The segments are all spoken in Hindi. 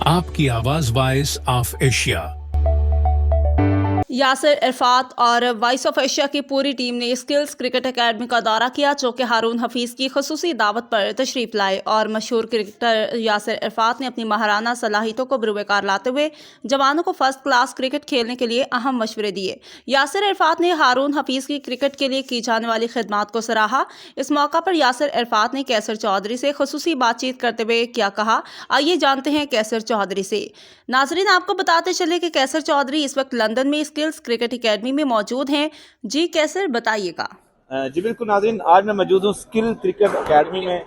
आपकी आवाज voice of Asia. Yasir Irfat और वॉइस ऑफ एशिया की पूरी टीम ने स्किल्स क्रिकेट एकेडमी का दौरा किया, जो कि हारून हफीज़ की खुसूसी दावत पर तशरीफ़ लाए और मशहूर क्रिकेटर यासिर इरफात ने अपनी महाराना सलाहियतों को बरूकार लाते हुए जवानों को फर्स्ट क्लास क्रिकेट खेलने के लिए अहम मशवरे दिए। यासिर इरफात ने हारून हफीज़ की क्रिकेट के लिए की जाने वाली खिदमात को सराहा। इस मौका पर यासिर इरफात ने कैसर चौधरी से खुसूसी बातचीत करते हुए क्या कहा, आइए जानते हैं कैसर चौधरी से। नाजरीन, आपको बताते चले कि कैसर चौधरी इस वक्त लंदन में स्किल्स क्रिकेट एकेडमी में मौजूद हैं। जी कैसर, बताइएगा। जी बिल्कुल नाज़रीन, आज मैं मौजूद हूँ स्किल क्रिकेट एकेडमी में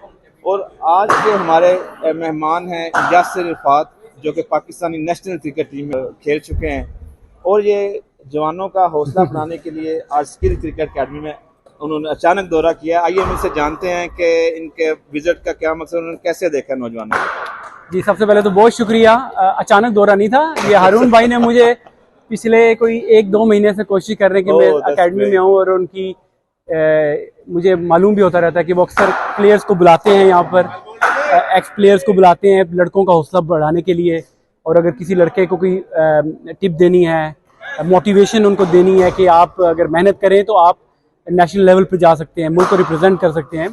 और आज के हमारे मेहमान हैं यासिर इरफात, जो कि पाकिस्तानी नेशनल क्रिकेट टीम में खेल चुके हैं और ये जवानों का हौसला बढ़ाने के लिए आज स्किल क्रिकेट एकेडमी में उन्होंने अचानक दौरा किया। आइए हम इनसे जानते हैं कि इनके विजिट का क्या मकसद, उन्होंने कैसे देखा नौजवानों को। जी, सबसे पहले तो बहुत शुक्रिया। अचानक दौरा नहीं था, ये हारून भाई ने मुझे पिछले कोई 1-2 महीने से कोशिश कर रहे हैं कि मैं एकेडमी में आऊँ और उनकी मुझे मालूम भी होता रहता है कि वो अक्सर प्लेयर्स को बुलाते हैं, यहाँ पर एक्स प्लेयर्स को बुलाते हैं लड़कों का हौसला बढ़ाने के लिए, और अगर किसी लड़के को कोई टिप देनी है, मोटिवेशन उनको देनी है कि आप अगर मेहनत करें तो आप नेशनल लेवल पर जा सकते हैं, मुल्क को रिप्रेजेंट कर सकते हैं।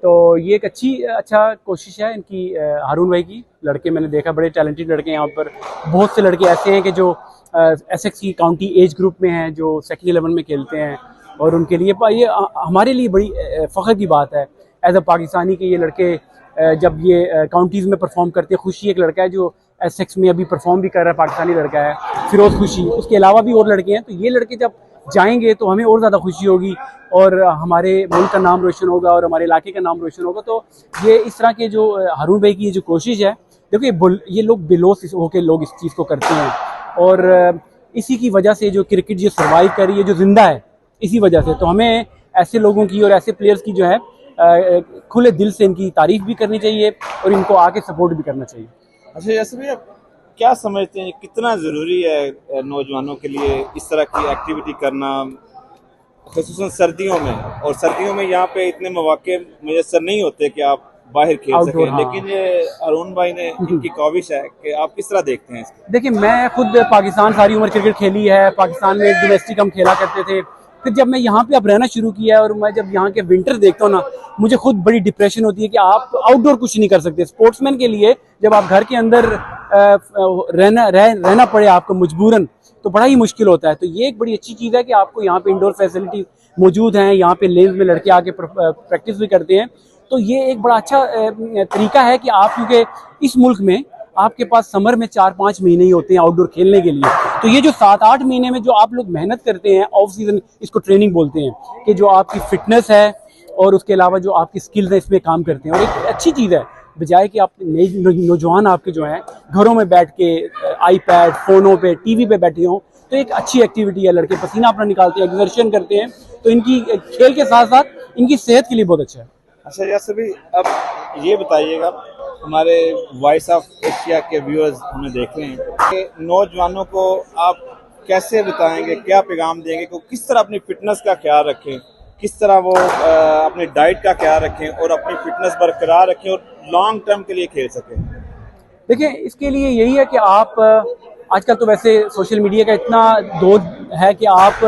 तो ये एक अच्छा कोशिश है इनकी, हारून भाई की। लड़के मैंने देखा, बड़े टैलेंटेड लड़के यहाँ पर। बहुत से लड़के ऐसे हैं कि जो एसेक्स की काउंटी एज ग्रुप में हैं, जो सेकंड 11 में खेलते हैं, और उनके लिए ये हमारे लिए बड़ी फ़ख्र की बात है एज अ पाकिस्तानी कि ये लड़के जब ये काउंटीज़ में परफॉर्म करते हैं। खुशी एक लड़का है जो एसेक्स में अभी परफॉर्म भी कर रहा है, पाकिस्तानी लड़का है, फिरोज़ खुशी। उसके अलावा भी और लड़के हैं, तो ये लड़के जब जाएंगे तो हमें और ज़्यादा खुशी होगी और हमारे मुल्क का नाम रोशन होगा और हमारे इलाके का नाम रोशन होगा। तो ये इस तरह के जो हारून भाई की ये जो कोशिश है, देखो ये लोग बेलोस होकर लोग इस चीज़ को करते हैं, और इसी की वजह से जो क्रिकेट जो सर्वाइव कर रही है, जो जिंदा है, इसी वजह से। तो हमें ऐसे लोगों की और ऐसे प्लेयर्स की जो है खुले दिल से इनकी तारीफ भी करनी चाहिए और इनको आके सपोर्ट भी करना चाहिए। अच्छा यासिर भाई, आप क्या समझते हैं कितना ज़रूरी है नौजवानों के लिए इस तरह की एक्टिविटी करना, ख़ुसूसन सर्दियों में? और सर्दियों में यहाँ पे इतने मौके मुयसर नहीं होते कि आप बाहर खेल सकें, हाँ। लेकिन ये हारून भाई ने इनकी काविश है कि आप किस तरह देखते हैं इसको? देखिए, मैं खुद पाकिस्तान सारी उम्र क्रिकेट खेली है। पाकिस्तान में डोमेस्टिक हम खेला करते थे। फिर जब मैं यहाँ पे अब रहना शुरू किया है और मैं जब यहाँ के विंटर देखता हूँ ना, मुझे खुद बड़ी डिप्रेशन होती है कि आप आउटडोर कुछ नहीं कर सकते। स्पोर्ट्समैन के लिए जब आप घर के अंदर रहना पड़े आपको मजबूरन, तो बड़ा ही मुश्किल होता है। तो ये एक बड़ी अच्छी चीज़ है कि आपको यहाँ पे इंडोर फैसिलिटी मौजूद हैं, यहाँ पे लेन्स में लड़के आके प्रैक्टिस भी करते हैं। तो ये एक बड़ा अच्छा तरीका है कि आप, क्योंकि इस मुल्क में आपके पास समर में 4-5 महीने ही होते हैं आउटडोर खेलने के लिए। तो ये जो 7-8 महीने में जो आप लोग मेहनत करते हैं, ऑफ सीजन इसको ट्रेनिंग बोलते हैं, कि जो आपकी फिटनेस है और उसके अलावा जो आपकी स्किल्स है, इसमें काम करते हैं। और एक अच्छी चीज़ है, बजाय कि आप नौजवान आपके जो हैं घरों में बैठ के आईपैड, फ़ोनों पे, टीवी पे बैठे हों, तो एक अच्छी एक्टिविटी है। लड़के पसीना अपना निकालते हैं, एक्सर्शन करते हैं, तो इनकी खेल के साथ साथ इनकी सेहत के लिए बहुत अच्छा है। अच्छा यासिर भाई, अब ये बताइएगा, हमारे वॉइस ऑफ एशिया के व्यूअर्स हमें देख रहे हैं कि नौजवानों को आप कैसे बताएंगे, क्या पैगाम देंगे कि किस तरह अपनी फिटनेस का ख्याल रखें, किस तरह वो अपनी डाइट का ख्याल रखें और अपनी फिटनेस बरकरार रखें और लॉन्ग टर्म के लिए खेल सकें? देखिए, इसके लिए यही है कि आप आजकल तो वैसे सोशल मीडिया का इतना दौर है कि आप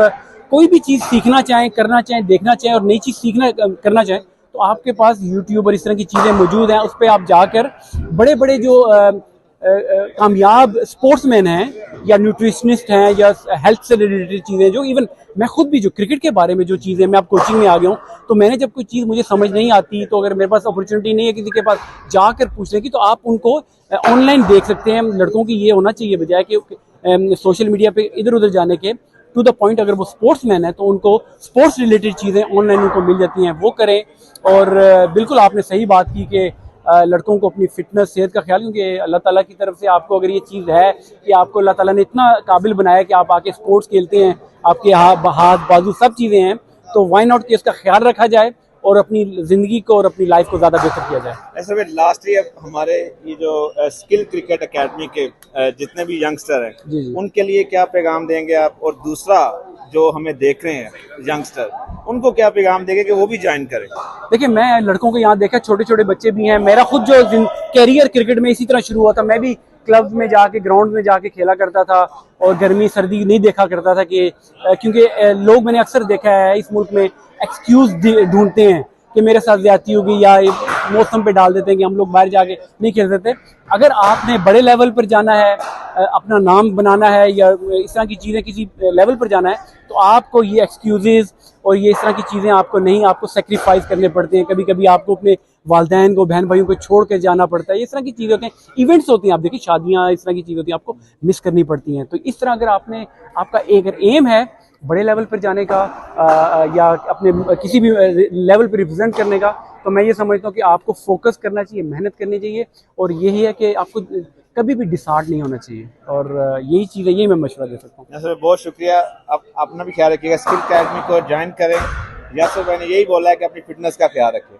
कोई भी चीज़ सीखना चाहें, करना चाहें, देखना चाहें और नई चीज़ सीखना करना चाहें, तो आपके पास यूट्यूब और इस तरह की चीज़ें मौजूद हैं। उस पर आप जाकर बड़े बड़े जो कामयाब स्पोर्ट्समैन हैं या न्यूट्रिशनिस्ट हैं या हेल्थ से रिलेटेड चीज़ें, जो इवन मैं खुद भी जो क्रिकेट के बारे में जो चीज़ें, मैं अब कोचिंग में आ गया हूँ, तो मैंने जब कोई चीज़ मुझे समझ नहीं आती, तो अगर मेरे पास अपॉर्चुनिटी नहीं है किसी के पास जाकर पूछने की, तो आप उनको ऑनलाइन देख सकते हैं। लड़कों की ये होना चाहिए, बजाय कि सोशल मीडिया पे इधर उधर जाने के, टू द पॉइंट अगर वो स्पोर्ट्समैन है तो उनको स्पोर्ट्स रिलेटेड चीज़ें ऑनलाइन उनको मिल जाती हैं, वो करें। और बिल्कुल आपने सही बात की कि लड़कों को अपनी फिटनेस, सेहत का ख्याल, क्योंकि अल्लाह ताला की तरफ से आपको अगर ये चीज़ है कि आपको अल्लाह ताला ने इतना काबिल बनाया कि आप आके स्पोर्ट्स खेलते हैं, आपके हाथ बाजू सब चीज़ें हैं, तो वाई नॉट कि इसका ख्याल रखा जाए और अपनी ज़िंदगी को और अपनी लाइफ को ज़्यादा बेहतर किया जाए। ऐसे में लास्टली अब हमारे ये जो स्किल क्रिकेट एकेडमी के जितने भी यंगस्टर हैं, जी। उनके लिए क्या पैगाम देंगे आप? और दूसरा, जो हमें देख रहे हैं यंगस्टर, उनको क्या पैगाम देंगे कि वो भी ज्वाइन करें? देखिए, मैं लड़कों को यहाँ देखा, छोटे छोटे बच्चे भी हैं। मेरा खुद जो कैरियर क्रिकेट में इसी तरह शुरू हुआ था, मैं भी क्लब में जाके ग्राउंड में जाके खेला करता था और गर्मी सर्दी नहीं देखा करता था कि क्योंकि लोग मैंने अक्सर देखा है इस मुल्क में एक्सक्यूज ढूंढते हैं कि मेरे साथ ज्यादती होगी या मौसम पे डाल देते हैं कि हम लोग बाहर जाके नहीं खेल सकते। अगर आपने बड़े लेवल पर जाना है, अपना नाम बनाना है या इस तरह की चीज़ें किसी लेवल पर जाना है, तो आपको ये एक्सक्यूजेज और ये इस तरह की चीज़ें आपको सेक्रीफाइस करने पड़ते हैं। कभी कभी आपको अपने वालदैन को, बहन भाइयों को छोड़ के जाना पड़ता है। इस तरह की चीज़ें होती हैं, इवेंट्स होती हैं, आप देखिए शादियाँ, इस तरह की चीज़ें होती हैं, आपको मिस करनी पड़ती हैं। तो इस तरह अगर आपका एक एम है बड़े लेवल पर जाने का या अपने किसी भी लेवल पर रिप्रेजेंट करने का, तो मैं ये समझता हूँ कि आपको फोकस करना चाहिए, मेहनत करनी चाहिए और यही है कि आपको कभी भी डिसहार्ट नहीं होना चाहिए। और यही चीज़ है, यही मैं मशवरा दे सकता हूँ। यासर बहुत शुक्रिया। आप अपना भी ख्याल रखिएगा, स्किल अकेडमी को ज्वाइन करें। यासर भाई ने यही बोला है कि अपनी फिटनेस का ख्याल रखें।